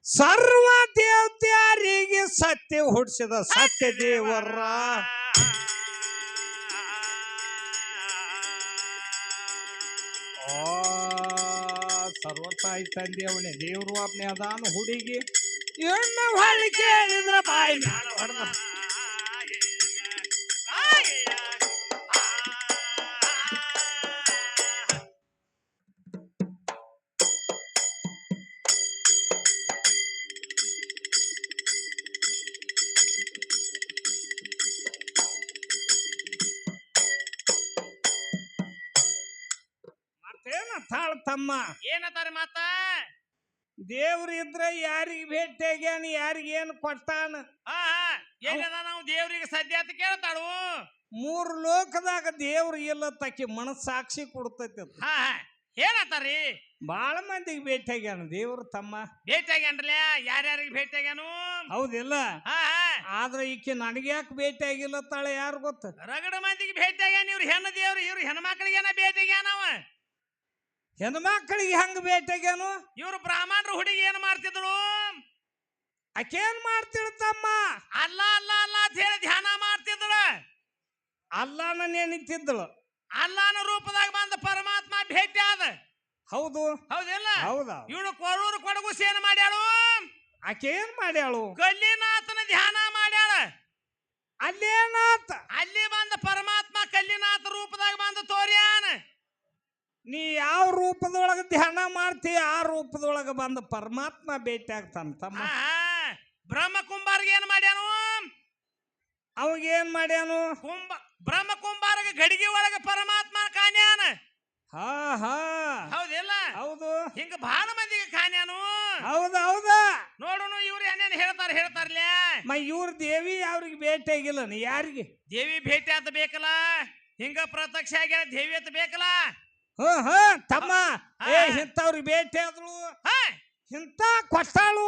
ಸರ್ವ ದೇವತೆಯರಿಗೆ ಸತ್ಯ ಹುಟ್ಟಿಸಿದ ಸತ್ಯ ದೇವರ ಸರ್ವತಾಯಿ ತಂದೆ ಅವನೇ ದೇವ್ರು ಅಪ್ನೆ ಅದಾನು ಹುಡುಗಿ ಹೆಣ್ಣು ಹೊಳ್ಳಿ ಕೇಳಿದ್ರ ಬಾಯಿ ಮ್ಯಾಲ ಹೊಡೆದ ಮತ್ತೇನ ತಾಳ ತಮ್ಮ ಏನತ್ತಾರ ಮತ್ತ ದೇವ್ರ ಇದ್ರ ಯಾರಿಗೆ ಭೇಟಿ ಆಗ್ಯಾನ ಯಾರಿಗೇನು ಕೊಟ್ಟಾನ ಏನದ ನಾವು ದೇವ್ರಿಗೆ ಸದ್ಯ ಅಂತ ಕೇಳ್ತಾಳು ಮೂರು ಲೋಕದಾಗ ದೇವ್ರ ಇಲ್ಲ ತಕ್ಕಿ ಮನಸ್ಸಾಕ್ಷಿ ಕೊಡ್ತೈತಿ ಏನತ್ತಾರಿ ಬಾಳ ಮಂದಿಗೆ ಭೇಟಿ ಆಗ್ಯಾನ ದೇವ್ರ ತಮ್ಮ ಭೇಟಿ ಆಗ್ಯಾನ್ರಲ್ಲ ಯಾರ್ಯಾರಿಗೆ ಭೇಟಿ ಆಗ್ಯಾನು ಹೌದಿಲ್ಲ ಆದ್ರ ಈಕೆ ನನಗ್ಯಾಕೆ ಭೇಟಿ ಆಗಿಲ್ಲ ತಾಳೆ ಯಾರು ಗೊತ್ತ ರಗಡ ಮಂದಿಗೆ ಭೇಟಿ ಆಗ್ಯಾನ ಇವ್ರು ಹೆಣ್ಣು ದೇವ್ರು ಇವ್ರು ಹೆಣ್ಮಕ್ಳಿಗೇನ ಭೇಟಿ ಆಗ್ಯಾನವ ಹೆಣ್ಮಕ್ಳಿಗೆ ಹೆಂಗ ಭೇಟಿ ಆಗ್ಯಾನು ಇವ್ರು ಬ್ರಾಹ್ಮಣರು ಹುಡುಗಿ ಏನ್ ಮಾಡ್ತಿದ್ರು ಆಕೇನ್ ಮಾಡ್ತಿರ್ತಮ್ಮ ಅಲ್ಲ ಅಲ್ಲ ಅಲ್ಲ ಅಂತ ಹೇಳಿ ಧ್ಯಾನ ಮಾಡ್ತಿದ್ರು ಅಲ್ಲಾನ ನೆನಿತಿದ್ದಳು ಅಲ್ಲಾನ ರೂಪದಾಗ ಬಂದ ಪರಮಾತ್ಮ ಭೇಟಿ ಆದ ಹೌದು ಹೌದಿಲ್ಲ ಹೌದ ಇವಳು ಕೊರೂರು ಕೊಡಗುಸಿ ಏನ್ ಮಾಡ್ಯಾಳು ಆಕೇನ್ ಮಾಡ್ಯಾಳು ಕಲ್ಲಿನಾಥನ ಧ್ಯಾನ ಮಾಡ್ಯಾಳ ಅಲ್ಲೇನಾತ ಅಲ್ಲಿ ಬಂದ ಪರಮಾತ್ಮ ಕಲ್ಲಿನಾಥ ರೂಪದಾಗ ಬಂದ ತೋರ್ಯಾನ ನೀ ಯಾವ ರೂಪದೊಳಗ ಧ್ಯಾನ ಮಾಡ್ತಿ ಆ ರೂಪದೊಳಗ ಬಂದ ಪರಮಾತ್ಮ ಭೇಟಿ ಆಗ್ತಾನ ತಮ್ಮ ಬ್ರಹ್ಮ ಕುಂಬಾರ್ಗೆ ಏನ್ ಮಾಡ್ಯಾನು ಅವಾಗೇನ್ ಮಾಡ್ಯಾನು ಬ್ರಹ್ಮ ಕುಂಬಾರಗ ಗಡಿಗೆ ಒಳಗ ಪರಮಾತ್ಮ ಕಾಣ್ಯಾನ ಹಾ ಹಾ ಹೌದಿಲ್ಲ ಹೌದು ಹಿಂಗ ಬಹಳ ಮಂದಿಗೆ ಕಾಣ್ಯಾನು ಹೌದ ಹೌದ ನೋಡೋಣ ಇವ್ರು ಏನೇನ್ ಹೇಳ್ತಾರಲ್ಲ ಇವ್ರ ದೇವಿ ಅವ್ರಿಗೆ ಭೇಟಿ ಆಗಿಲ್ಲ ನೀ ಯಾರಿಗೆ ದೇವಿ ಭೇಟಿ ಅಂತ ಬೇಕಲ್ಲ ಹಿಂಗ ಪ್ರತ್ಯಕ್ಷ ಆಗ್ಯಾರ ದೇವಿ ಅಂತ ಬೇಕಲ್ಲ ತಮ್ಮ ಇಂಥವ್ರಿಗೆ ಭೇಟಿ ಆದ್ರು ಇಂಥ ಕೊಟ್ಟಾಳು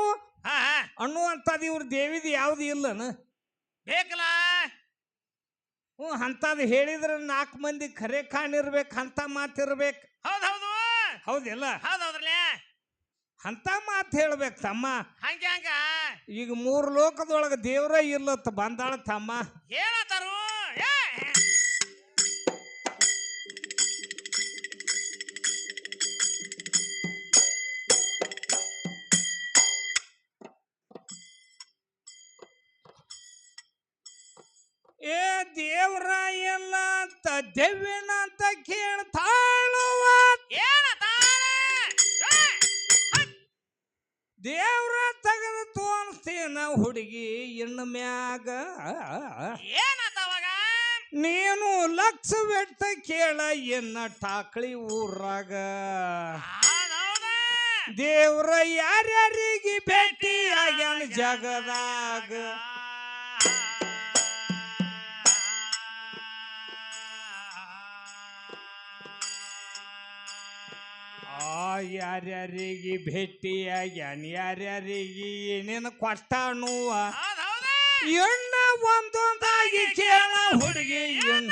ಅನ್ನುವಂಥದ್ದು ಇವ್ರ ದೇವಿದು ಯಾವ್ದು ಇಲ್ಲನ ಬೇಕಲ್ಲ ಅಂತದ್ ಹೇಳಿದ್ರ 4 ಮಂದಿ ಖರೆ ಕಾಣಿರ್ಬೇಕು ಅಂತ ಮಾತಿರ್ಬೇಕು ಹೌದೌದು ಹೌದಿಲ್ಲ ಹೌದೌದ್ರಲ್ಲ ಅಂತ ಮಾತು ಹೇಳ್ಬೇಕು ತಮ್ಮ ಹಂಗ ಹಂಗ ಈಗ 3 ಲೋಕದೊಳಗ ದೇವ್ರ ಇಲ್ಲತ್ತ ಬಂದಾಳ ತಮ್ಮ ಹೇಳತಾರು ಏ ದೇವ್ರ ಎಲ್ಲ ಅಂತ ದೆವ್ವಿನ ಅಂತ ಕೇಳ್ತಾಳುವ ದೇವ್ರ ತೆಗೆದು ತೋರಿಸ್ತೀನ ಹುಡುಗಿ ಇನ್ನು ಮ್ಯಾಗ ನೀನು ಲಕ್ಷ ಬೆಟ್ಟ ಕೇಳ ಎನ್ನ ಟಾಕಳಿ ಊರಾಗ ದೇವ್ರ ಯಾರ್ಯಾರಿಗೆ ಭೇಟಿ ಆಗ್ಯಾನ ಜಗದಾಗ ಯಾರ್ಯಾರಿಗೆ ಭೇಟಿ ಆಗ್ಯಾನ ಯಾರ್ಯಾರಿಗೆ ಏನೇನು ಕೊಟ್ಟಾನುವ ಎಣ್ಣ ಒಂದೊಂದಾಗಿ ಕೇಳ ಹುಡುಗಿ ಎಣ್ಣ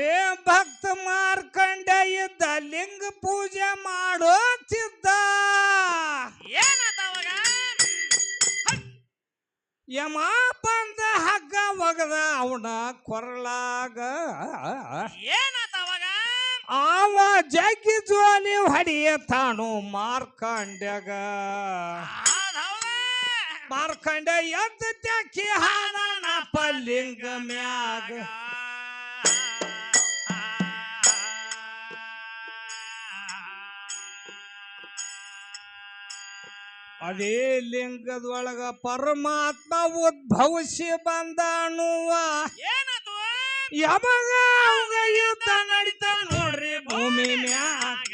ಏ ಭಕ್ತ ಮಾರ್ಕಂಡ ಇದ್ದ ಲಿಂಗ ಪೂಜೆ ಮಾಡೋತಿದ್ದ ಯಮ ಬಂದ ಹಗ್ಗ ಒಗದ ಅವನ ಕೊರಳಾಗ ಆವ ಜಗ್ಗಿ ಜೋಲಿ ಹೊಡಿಯ ತಾನು ಮಾರ್ಕಂಡ್ಯಾಗ ಮಾರ್ಕಂಡ ಎದ್ದ ತ್ಯಾಕಿ ಹಾನಪ್ಪ ಲಿಂಗ ಮ್ಯಾಗ ಅದೇ ಲಿಂಗದೊಳಗ ಪರಮಾತ್ಮ ಉದ್ಭವಿಸಿ ಬಂದಾನುವ ಯಮಗ ಯುದ್ಧ ನಡೀತ ನೋಡ್ರಿ ಭೂಮಿ ಮ್ಯಾಗ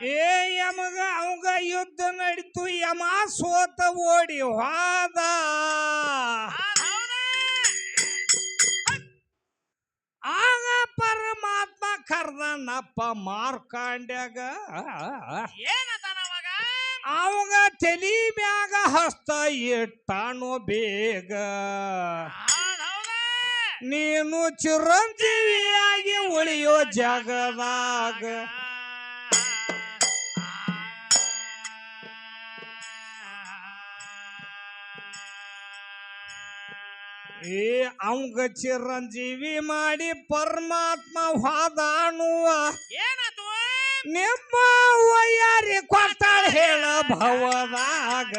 ಏ ಯಮಗ ಅವಂಗ ಯುದ್ಧ ನಡೀತು ಯಮ ಸೋತ ಓಡಿ ಹೋದ ಮಾಡ್ದಾನಪ್ಪ ಮಾರ್ಕಾಂಡ್ಯಾಗ ಏನತಾನ ಅವಾಗ ಅವಾಗ ತಲಿ ಮ್ಯಾಗ ಹಸ್ತ ಇಟ್ಟಾನೋ ಬೇಗ ಹೌದೌದ ನೀನು ಚಿರಂಜೀವಿಯಾಗಿ ಉಳಿಯೋ ಜಗದಾಗ ಏ ಅವಂಗ ಚಿರಂಜೀವಿ ಮಾಡಿ ಪರಮಾತ್ಮ ವಾದಾನುವ ಏನಾತು ನಿಮ್ಮ ವಯ್ಯಾರಿ ಕೊಟ್ಟಾಳ ಹೇಳ ಭವದಾಗ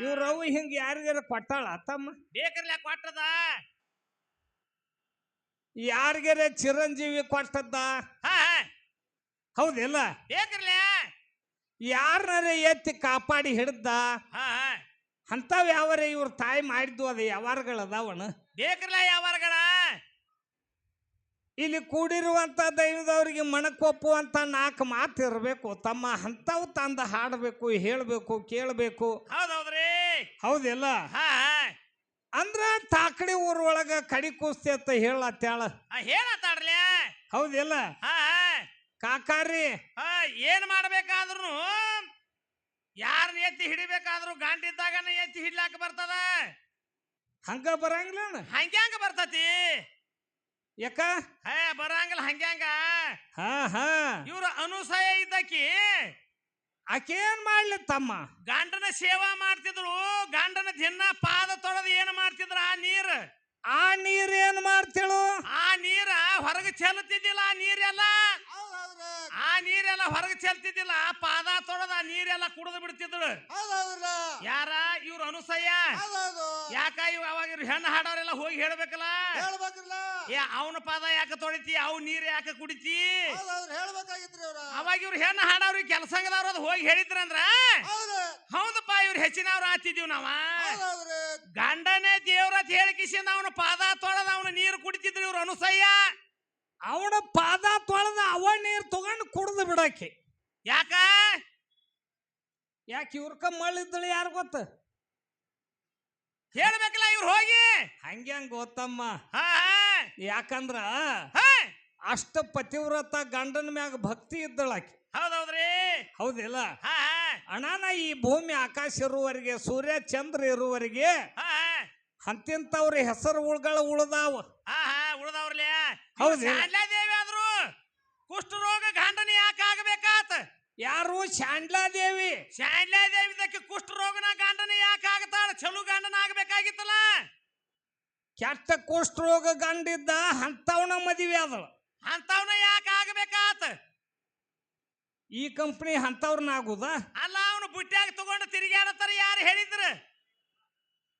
ಇವ್ರವು ಹಿಂಗ ಯಾರಿಗಾರ ಕೊಟ್ಟಾಳ ತಮ್ಮ ಬೇಕರ್ಲ ಕೊಟ್ಟದ ಯಾರಿಗಾರ ಚಿರಂಜೀವಿ ಕೊಟ್ಟದ್ದ ಹಾ ಹೌದಿಲ್ಲ ಬೇಕರ್ಲ ಯಾರನ್ನಾರ ಎತ್ತಿ ಕಾಪಾಡಿ ಹಿಡ್ದ ಹಾ ಅಂಥವ್ ಯಾವರ ಇವ್ರ ತಾಯಿ ಮಾಡಿದ್ವು ಅದು ಯಾವಾರಗಳದಾವಣ ಬೇಕರ್ಲ ಯಾವಾರಗಳ ಇಲ್ಲಿ ಕೂಡಿರುವಂತ ದೈವದವ್ರಿಗೆ ಮನಕೊಪ್ಪುವಂತ 4 ಮಾತು ಇರಬೇಕು ತಮ್ಮ ಅಂಥವು ತಂದ ಹಾಡಬೇಕು ಹೇಳಬೇಕು ಕೇಳಬೇಕು ಹೌದೌದ್ರಿ ಹೌದಿಲ್ಲ ಹಾ ಅಂದ್ರ ತಾಕಡಿ ಊರೊಳಗ ಕಡಿ ಕುಸ್ತಿ ಅಂತ ಹೇಳತ್ತಾಳ ಹೇಳತ್ತಾಡ್ಲ ಹೌದಿಲ್ಲ ಹಾ ಕಾಕಾರಿ ಏನ್ ಮಾಡ್ಬೇಕಾದ್ರು ಯಾರನ್ನ ಎತ್ತಿ ಹಿಡಿಬೇಕಾದ್ರು ಗಾಂಡಿದ್ದಾಗನ ಎತ್ತಿ ಹಿಡ್ಲಾಕ ಬರ್ತದ ಹಂಗ ಬರಂಗಿಲ್ಲ ಹಂಗ್ಯಾಂಗ ಬರ್ತತಿ ಯಾಕ ಬರಂಗಿಲ್ಲ ಹಂಗ್ಯಾಂಗ ಹಾ ಹಾ ಇವ್ರ ಅನುಸಯ ಇದ್ದಕಿ ಆಕೇನ್ ಮಾಡ್ಲಿ ತಮ್ಮ ಗಂಡನ ಸೇವಾ ಮಾಡ್ತಿದ್ರು ಗಂಡನ ದಿನ ಪಾದ ತೊಳೆದು ಏನ್ ಮಾಡ್ತಿದ್ರ ಆ ನೀರ್ ಏನ್ ಮಾಡ್ತೇಳು ಆ ನೀರ ಹೊರಗೆ ಚೆಲ್ತಿದ್ದಿಲ್ಲ ಆ ನೀರೆಲ್ಲ ಹೊರಗೆ ಚೆಲ್ತಿದ್ದಿಲ್ಲ ಪಾದ ತೊಳೆದ ಆ ನೀರೆಲ್ಲ ಕುಡಿದು ಬಿಡ್ತಿದ್ರು ಯಾರ ಇವ್ರ ಅನುಸಯ ಯಾಕ ಇವ್ ಅವಾಗ ಇವ್ರು ಹೆಣ್ಣು ಹಾಡೋರೆಲ್ಲ ಹೋಗಿ ಹೇಳ್ಬೇಕಲ್ಲ ಅವನ ಪಾದ ಯಾಕೆ ತೊಳಿತಿ ಅವ್ ನೀರ್ ಯಾಕೆ ಕುಡಿತಿ ಅವಾಗ ಇವ್ರು ಹೆಣ್ಣು ಹಾಡೋರು ಕೆಲಸಂಗದವ್ರು ಅದು ಹೋಗಿ ಹೇಳಿದ್ರಂದ್ರ ಹೌದಪ್ಪ ಇವ್ರು ಹೆಚ್ಚಿನವ್ರು ಆತಿದೀವ್ ನಾವ ಗಂಡನೇ ದೇವ್ರತ್ ಹೇಳಿಕಿಸಿಂದ ಅವನ ಪಾದ ತೊಳೆದ ಅವನ ನೀರು ಕುಡಿತಿದ್ರು ಇವ್ರು ಅನುಸಯ್ಯ ಅವನ ಪಾದ ತೊಳೆದ ಅವ ನೀರ್ ತಗೊಂಡು ಕುಡ್ದು ಬಿಡಾಕಿ ಯಾಕ ಇವ್ರಕ ಮಳ್ಳಿದ್ದಳು ಯಾರು ಗೊತ್ತ ಹೇಳ್ಬೇಕಲ್ಲ ಇವ್ರು ಹೋಗಿ ಹಂಗ್ಯಾಂಗ ಗೊತ್ತಮ್ಮ ಯಾಕಂದ್ರ ಅಷ್ಟ ಪತಿವ್ರತ ಗಂಡನ ಮ್ಯಾಗ ಭಕ್ತಿ ಇದ್ದಳಾಕಿ ಹೌದೌದ್ರಿ ಹೌದಿಲ್ಲ ಅಣ್ಣನ ಈ ಭೂಮಿ ಆಕಾಶ ಇರುವವರೆಗೆ ಸೂರ್ಯ ಚಂದ್ರ ಇರುವವರೆಗೆ ಅಂತಿಂತವ್ರ ಹೆಸರುಗಳು ಉಳ್ದಾವ ಉಳ್ದವ್ರಲ್ಲ ಹೌದು ದೇವಿ ಆದ್ರು ಕುಷ್ಠರೋಗ ಗಂಡನ ಯಾಕೆ ಆಗಬೇಕಾತ ಯಾರು ಶಾಂಡ್ಲಾದೇವಿ ಶಾಂಡ್ಲಾದೇವಿ ಕುಷ್ಠರೋಗನ ಗಂಡನ ಯಾಕೆ ಆಗತಾಳ ಚಲೋ ಗಂಡನ ಆಗ್ಬೇಕಾಗಿತ್ತಲ್ಲ ಕೆಟ್ಟ ಕುಷ್ಠರೋಗ ಗಂಡಿದ್ದ ಅಂತವನ ಮದುವೆ ಆದಳು ಅಂತವನ ಯಾಕೆ ಆಗಬೇಕಾತ ಈ ಕಂಪ್ನಿ ಅಂತವ್ರನ್ನ ಆಗುದ ಅಲ್ಲ ಅವನು ಬುಟ್ಟ್ಯಾಗ ತಗೊಂಡು ತಿರುಗಾಡತ್ತಾರ ಯಾರು ಹೇಳಿದ್ರ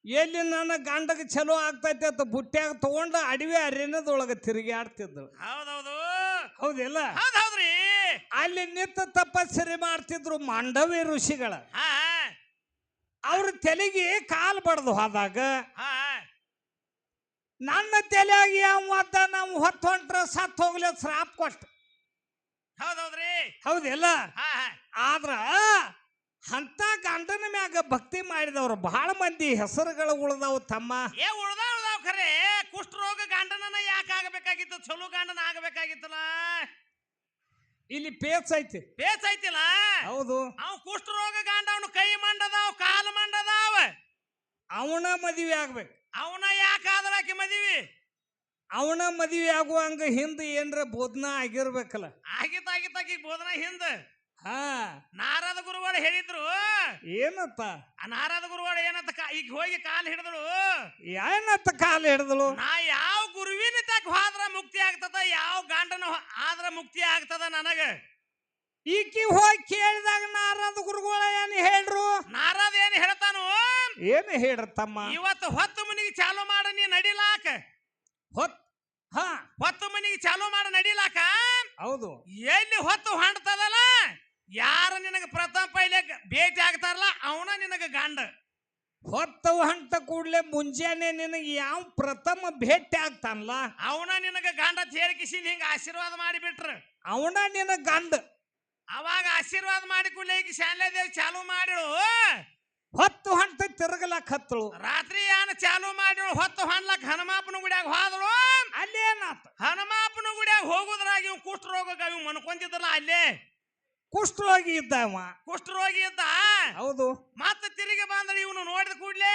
ಎಲ್ಲಿ ನನ್ನ ಗಂಡಗೆ ಚಲೋ ಆಗ್ತೈತೆ ಅಂತ ಬುಟ್ಟ್ಯಾಗ ತಗೊಂಡು ಅಡವಿ ಅರಣ್ಯದೊಳಗ ತಿರುಗಾಡ್ತಿದ್ದಳು ಹೌದೌದು ಹೌದಿಲ್ಲ ಹೌದೌದ್ರಿ ಅಲ್ಲಿ ನಿಂತ ತಪಸ್ಸರಿ ಮಾಡ್ತಿದ್ರು ಮಾಂಡವಿ ಋಷಿಗಳ ಅವ್ರ ತಲೆಗೆ ಕಾಲ್ ಬಡ್ದು ಹೋದಾಗ ನನ್ನ ತಲೆಯಾಗಿ ಯಾವ ನಾವು ಹೊತ್ತು ಹೊಂಟ್ರ ಸತ್ ಹೋಗ್ಲಿ ಶ್ರಾಪ್ ಕೊಟ್ಟ ಹೌದೌದ್ರಿ ಹೌದಿಲ್ಲ ಆದ್ರ ಅಂತ ಗಂಡನ ಮ್ಯಾಗ ಭಕ್ತಿ ಮಾಡಿದವ್ರು ಬಹಳ ಮಂದಿ ಹೆಸರುಗಳು ಉಳ್ದಾವ್ ತಮ್ಮ ಉಳ್ದಾವ್ ಖರೆ ಕುಷ್ಠರೋಗ ಗಂಡನ ಯಾಕೆ ಆಗಬೇಕಾಗಿತ್ತು ಚಲೋ ಗಂಡನ ಆಗಬೇಕಾಗಿತ್ತಲ್ಲ ಇಲ್ಲಿ ಪೇಚ್ ಐತಿಲ್ಲ ಹೌದು ಅವ್ ಕುಷ್ಠರೋಗ ಗಂಡ ಅವನು ಕೈ ಮಂಡದಾವ್ ಕಾಲು ಮಂಡದಾವ ಅವನ ಮದುವೆ ಆಗ್ಬೇಕು ಅವನ ಯಾಕಾದ್ರಾಕಿ ಮದುವೆ ಅವನ ಮದುವೆ ಆಗುವಂಗ ಹಿಂದ ಏನ್ರ ಬೋಧನ ಆಗಿರ್ಬೇಕಲ್ಲ ಆಗಿತ್ತಾಗಿ ಬೋಧನ ಹಿಂದ ನಾರದ ಗುರುಗಳು ಹೇಳಿದ್ರು ಏನತ್ತ ನಾರದ ಗುರುಗಳು ಏನತ್ತ ಈಗ ಹೋಗಿ ಕಾಲು ಹಿಡಿದಳು ಏನತ್ತ ಕಾಲು ಹಿಡಿದಳು ನಾ ಯಾವ ಗುರುವಿನ ತಕ್ಕ ಹೋದ್ರ ಮುಕ್ತಿ ಆಗ್ತದ ಯಾವ ಗಂಡನ ಆದ್ರ ಮುಕ್ತಿ ಆಗ್ತದ ನನಗ ಈಕಿ ಹೋಗಿ ಕೇಳಿದಾಗ ನಾರದ ಗುರುಗಳ ಏನ್ ಹೇಳ್ರು ನಾರದ ಏನ್ ಹೇಳ್ತಾನು ಏನು ಹೇಳ್ರತಮ್ಮ ಇವತ್ತು ಹೊತ್ತು ಮನಿಗೆ ಚಾಲು ಮಾಡ ನೀ ನಡಿಲಾಕ ಹೊತ್ತು ಮನಿಗೆ ಚಾಲು ಮಾಡ ನಡಿಲಾಕ ಹೌದು ಎಲ್ಲಿ ಹೊತ್ತು ಹೊಂಡ್ತದಲ್ಲ ಯಾರ ನಿನಗ ಪ್ರಥಮ ಪೈಲೆ ಭೇಟಿ ಆಗ್ತಾರಲ್ಲ ಅವನ ನಿನಗ ಗಂಡ ಹೊತ್ತು ಹೊಂಟ ಕೂಡ್ಲೆ ಮುಂಜಾನೆ ನಿನಗೆ ಯಾವ ಪ್ರಥಮ ಭೇಟಿ ಆಗ್ತಾನಲ್ಲ ಅವನ ನಿನಗ ಗಂಡ ತೇರಿಕಿಸಿ ಹಿಂಗ ಆಶೀರ್ವಾದ ಮಾಡಿಬಿಟ್ರ ಅವನ ನಿನ ಗಂಡ ಅವಾಗ ಆಶೀರ್ವಾದ ಮಾಡಿ ಕೂಡಲೇ ಈಗ ಶಾನ್ಲೇದೇವಿ ಚಾಲು ಮಾಡಿಳು ಹೊತ್ತು ಹೊಂಟ ತಿರುಗಲಕ್ ಹತ್ತಳು. ರಾತ್ರಿ ಯಾನ ಚಾಲು ಮಾಡಿಳು ಹೊತ್ತು ಹೊಣ್ಲಕ್ ಹನುಮಾಪನ ಗುಡಿಯಾಗ ಹೋದಳು. ಅಲ್ಲೇನಾತ ಹನುಮಾಪನ ಗುಡಿಯಾಗ ಹೋಗುದ್ರಾಗ ಇವ್ ಕುಷ್ಠರೋಗ ಇವ್ ಮನ್ಕೊಂತಿದ್ದಲ್ಲ ಅಲ್ಲೇ ಕುಷ್ಠರೋಗಿ ಇದ್ದವ. ಕುಷ್ಠರೋಗಿ ಇದ್ದ. ಹೌದು. ಮತ್ತೆ ತಿರುಗಿ ಬಂದ್ರೆ ಇವನು ನೋಡಿದ ಕೂಡ್ಲೆ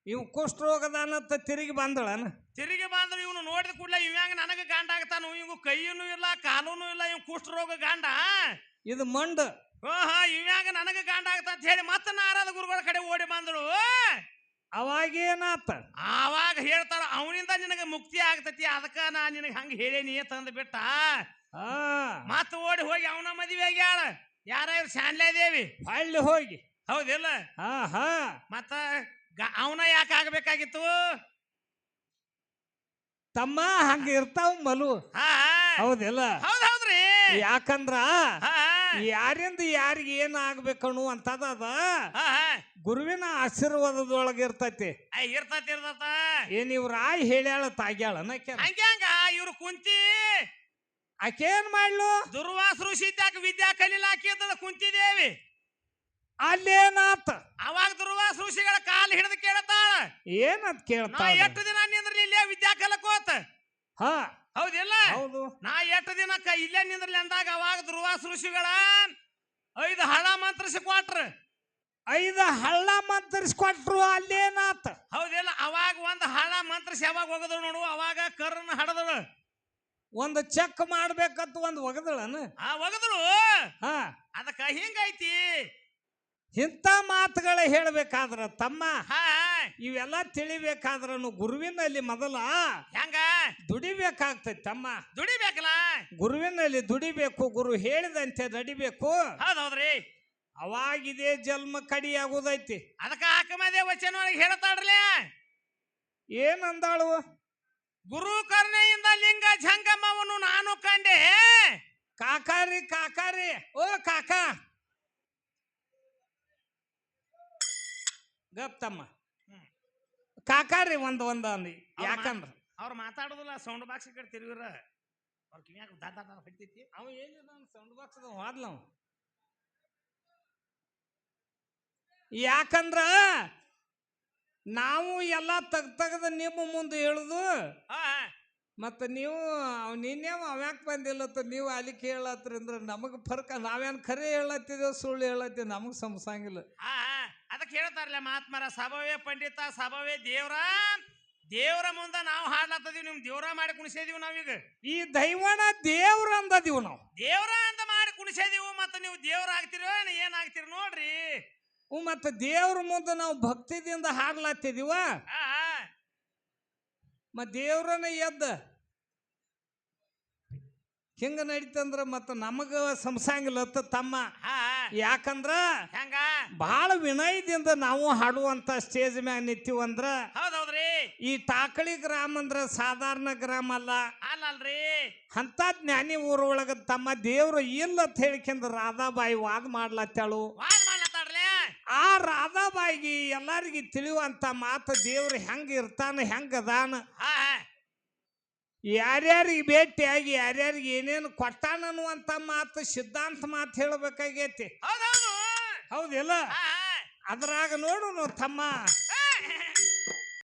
ಇವ್ ಕುಷ್ಠರೋಗದಾನತ್ತ ತಿರುಗಿ ಬಂದಳನ. ತಿರುಗಿ ಬಂದ್ರೆ ಇವನು ನೋಡಿದ ಕೂಡ್ಲೆ ಇವ್ಯಾಂಗ ನನಗ ಗಂಡ ಆಗ್ತಾನು, ಇವ್ ಕೈಯೂ ಇಲ್ಲ ಕಾಲೂನು ಇಲ್ಲ, ಇವ್ ಕುಷ್ಠರೋಗ ಗಂಡ ಇದು ಮಂಡ. ಓಹಾ ಇವ್ಯಾಂಗ ನನಗ ಗಂಡ ಆಗ್ತ ಅಂತ ಹೇಳಿ ಮತ್ತೆ ನಾರದ ಗುರುಗಳ ಕಡೆ ಓಡಿ ಬಂದಳು. ಅವಾಗೇನಾತ? ಆವಾಗ ಹೇಳ್ತಾಳ ಅವನಿಂದ ನಿನಗ ಮುಕ್ತಿ ಆಗ್ತತಿ, ಅದಕ್ಕ ನಾ ನಿನಗ ಹಂಗ ಹೇಳೇನಿ ತಂದ್ ಬಿಟ್ಟ. ಮತ್ತ ಓಡಿ ಹೋಗಿ ಅವನ ಮದುವೆ ಆಗ್ಯಾಳ. ಯಾರ ಶಾನ್ಲೇದೇವಿ ಅಲ್ಲಿ ಹೋಗಿ. ಹೌದಿಲ್ಲ? ಮತ್ತ ಅವನ ಯಾಕೆ ಆಗ್ಬೇಕಾಗಿತ್ತು? ತಮ್ಮ ಹಂಗ ಇರ್ತಾವ ಮಲು. ಹೌದಿಲ್ಲ? ಹೌದ್ರಿ. ಯಾಕಂದ್ರ ಯಾರಿಂದ ಯಾರಿಗೆ ಏನ್ ಆಗ್ಬೇಕನ್ನು ಅಂತದ ಅದ ಗುರುವಿನ ಆಶೀರ್ವಾದದೊಳಗ ಇರ್ತೈತಿ. ಇರ್ತೈತಿ ಇರ್ತತ. ಏನ್ ಇವ್ರ ಹೇಳ್ಯಾಳ ತಾಗ್ಯಾಳ ಹಂಗ್ಯಾಂಗ ಇವ್ರು ಕುಂತಿ ಆಕೇನ್ ಮಾಡ್ಲು? ದುರ್ವಾಸ ಋಷಿ ಇದ್ದಾಗ ವಿದ್ಯಾ ಕಲೀಲಾಕಿದ್ದಳ ಕುಂತಿದೇವಿ. ಅಲ್ಲೇನಾತ? ಅವಾಗ ದುರ್ವಾಸ ಋಷಿಗಳ ಕಾಲು ಹಿಡಿದು ಕೇಳ್ತಾಳ. ಏನಂತ ಕೇಳ್ತಾಳ? ಎಷ್ಟು ದಿನ ನಿಂದ್ರಲಿ ಇಲ್ಲೇ ವಿದ್ಯಾ ಕಲಕೋತ. ಹೌದಿಲ್ಲ? ಹೌದು. ನಾ ಎಷ್ಟು ದಿನ ಇಲ್ಲೇ ನಿಂದ್ರಲಿ ಅಂದಾಗ ಅವಾಗ ದುರ್ವಾಸ ಋಷಿಗಳ 5 ಹಳ ಮಂತ್ರಿಸಿ ಕೊಟ್ರ. 5 ಹಳ್ಳ ಮಂತ್ರಿಸ್ಕೊಟ್ರು. ಅಲ್ಲೇನಾತ? ಹೌದಿಲ್ಲ? ಅವಾಗ ಒಂದ್ ಹಳ ಮಂತ್ರಿಸಿ ಯಾವಾಗ ಹೋಗದ್ರು ನೋಡು, ಅವಾಗ ಕರ್ರನ್ನ ಹಡದಳು. ಒಂದು ಚೆಕ್ ಮಾಡ್ಬೇಕಂತ ಒಂದು ಒಗದಳನ. ಒಗದಳು. ಅದಕ್ಕ ಹಿಂಗೈತಿ. ಇಂಥ ಮಾತುಗಳ ಹೇಳ್ಬೇಕಾದ್ರ ತಮ್ಮ ಇವೆಲ್ಲ ತಿಳಿಬೇಕಾದ್ರನು ಗುರುವಿನಲ್ಲಿ ಮೊದಲ ಹೆಂಗ ದುಡಿಬೇಕಾಗ್ತೈತಿ ತಮ್ಮ. ದುಡಿಬೇಕಲ್ಲ, ಗುರುವಿನಲ್ಲಿ ದುಡಿಬೇಕು, ಗುರು ಹೇಳಿದಂತೆ ನಡಿಬೇಕು. ಹೌದೌದ್ರಿ. ಅವಾಗಿದೇ ಜನ್ಮ ಕಡಿಯಾಗುದೈತಿ. ಅದಕ್ಕ ಆಕಮದೇ ವಚನ ಹೇಳ್ತಾಡ್ರಲ್ಲ. ಏನಂದಾಳು? ಗುರು ಕರ್ಣೆಯಿಂದ ಲಿಂಗ ಜಂಗಮವನ್ನು ನಾನು ಕಂಡೆ. ಕಾಕಾರಿ ಕಾಕಾರಿ ಓ ಕಾಕ ಗಪ್ ತಮ್ಮ. ಕಾಕಾರಿ ಒಂದ್ ಅಂದಿ. ಯಾಕಂದ್ರ ಅವ್ರು ಮಾತಾಡೋದಿಲ್ಲ, ಸೌಂಡ್ ಬಾಕ್ಸ್ ಕಡೆ ತಿರುಗಿರ ಅವ್ರ ಕಿವ್ಯಾಗ ದಾದ ಹೊಡಿತೈತಿ. ಅವ ಏನಿದ ಸೌಂಡ್ ಬಾಕ್ಸ್ ಹೋದ್ಲ ಅವ. ಯಾಕಂದ್ರ ನಾವು ಎಲ್ಲ ತೆಗ್ದ ನಿಮ್ಮ ಮುಂದೆ ಹೇಳುದು, ಮತ್ತ ನೀವು ನಿನ್ನೆ ಅವ್ಯಾಕ ಬಂದಿಲ್ಲತ್ತ ನೀವು ಅಲ್ಲಿ ಕೇಳತ್ರಿ ಅಂದ್ರೆ ನಮಗ್ ಫರ್ಕ. ನಾವೇನ್ ಖರೆ ಹೇಳತ್ತಿದೇವ್ ಸುಳ್ಳು ಹೇಳತ್ತೀವಿ ನಮಗ್ ಸಮಸಂಗಿಲ್ಲ. ಅದಕ್ಕೆ ಹೇಳ್ತಾರಲ್ಲ ಮಹಾತ್ಮರ, ಸಭವೇ ಪಂಡಿತ ಸಭವೇ ದೇವ್ರ. ದೇವ್ರ ಮುಂದ ನಾವು ಹಾಡ್ಲತ್ತದೀವಿ, ನಿಮ್ ದೇವ್ರ ಮಾಡಿ ಕುಣಿಸಿದೀವಿ ನಾವೀಗ. ಈ ದೈವನ ದೇವ್ರ ಅಂದದೀವು ನಾವು. ದೇವ್ರ ಅಂತ ಮಾಡಿ ಕುಣಿಸಿದೀವು. ಮತ್ತ ನೀವು ದೇವ್ರ ಆಗ್ತಿರೋ ಏನಾಗ್ತಿರಿ ನೋಡ್ರಿ. ಮತ್ತ ದೇವ್ರ ಮುಂದೆ ನಾವು ಭಕ್ತಿದಿಂದ ಹಾಡ್ಲತ್ತಿದೀವ. ದೇವ್ರನ್ನ ಎದ್ದ ಹಿಂಗ ನಡೀತಂದ್ರ ಮತ್ತ ನಮಗ ಸಂಸಾಂಗಿಲ್ಲತ್ತ ತಮ್ಮ. ಯಾಕಂದ್ರ ಹೆಂಗ ಬಹಳ ವಿನಯದಿಂದ ನಾವು ಹಾಡುವಂತ ಸ್ಟೇಜ್ ಮ್ಯಾಗ ನಿಂತೀವಂದ್ರ. ಹೌದೌದ್ರಿ. ಈ ಟಾಕಳಿ ಗ್ರಾಮ ಅಂದ್ರ ಸಾಧಾರಣ ಗ್ರಾಮ ಅಲ್ಲ ಅಲ್ಲಲ್ರಿ. ಅಂತ ಜ್ಞಾನಿ ಊರೊಳಗ ತಮ್ಮ ದೇವ್ರು ಇಲ್ಲತ್ ಹೇಳಿಕೆಂದ್ರ ರಾಧಾಬಾಯಿ ವಾದ ಮಾಡ್ಲತ್ತಾಳು. ಆ ರಾಧಾಬಾಯಿಗೆ ಎಲ್ಲಾರಿಗೆ ತಿಳಿಯುವಂತ ಮಾತು, ದೇವ್ರು ಹೆಂಗ ಇರ್ತಾನ ಹೆಂಗ ಅದಾನ, ಯಾರ್ಯಾರಿಗೆ ಭೇಟಿಯಾಗಿ ಯಾರ್ಯಾರಿಗೆ ಏನೇನು ಕೊಟ್ಟಾನ ಅನ್ನುವಂತ ಮಾತು, ಸಿದ್ಧಾಂತ ಮಾತು ಹೇಳ್ಬೇಕಾಗೈತಿ. ಹೌದಿಲ್ಲ? ಅದ್ರಾಗ ನೋಡು ತಮ್ಮ